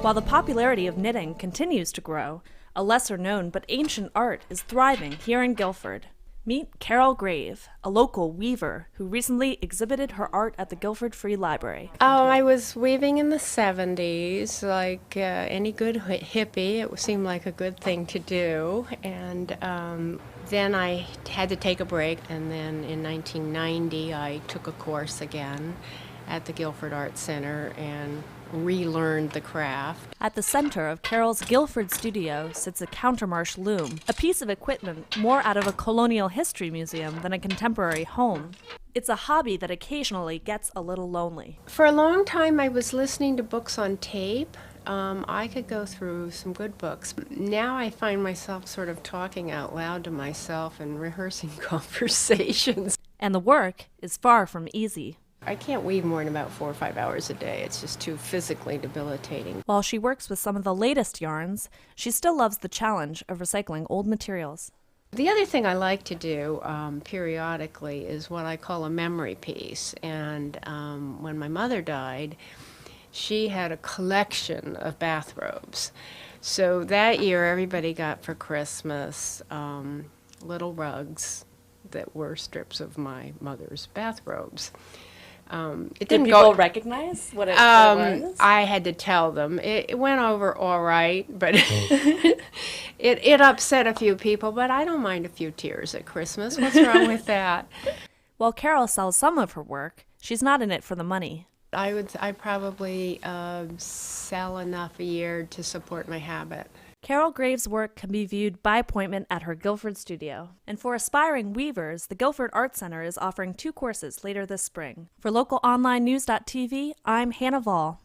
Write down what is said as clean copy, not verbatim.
While the popularity of knitting continues to grow, a lesser-known but ancient art is thriving here in Guilford. Meet Carol Grave, a local weaver who recently exhibited her art at the Guilford Free Library. I was weaving in the 70s, like any good hippie. It seemed like a good thing to do. And then I had to take a break. And then in 1990, I took a course again at the Guilford Art Center and relearned the craft. At the center of Carol's Guilford studio sits a countermarch loom, a piece of equipment more out of a colonial history museum than a contemporary home. It's a hobby that occasionally gets a little lonely. For a long time, I was listening to books on tape. I could go through some good books. Now I find myself sort of talking out loud to myself and rehearsing conversations. And the work is far from easy. I can't weave more than about 4 or 5 hours a day. It's just too physically debilitating. While she works with some of the latest yarns, she still loves the challenge of recycling old materials. The other thing I like to do periodically is what I call a memory piece. And when my mother died, she had a collection of bathrobes. So that year, everybody got for Christmas little rugs that were strips of my mother's bathrobes. Did people recognize what it was? I had to tell them. It went over all right, but it upset a few people, but I don't mind a few tears at Christmas. What's wrong with that? While Carol sells some of her work, she's not in it for the money. I probably sell enough a year to support my habit. Carol Grave's work can be viewed by appointment at her Guilford studio. And for aspiring weavers, the Guilford Art Center is offering 2 courses later this spring. For local online news.tv, I'm Hannah Vall.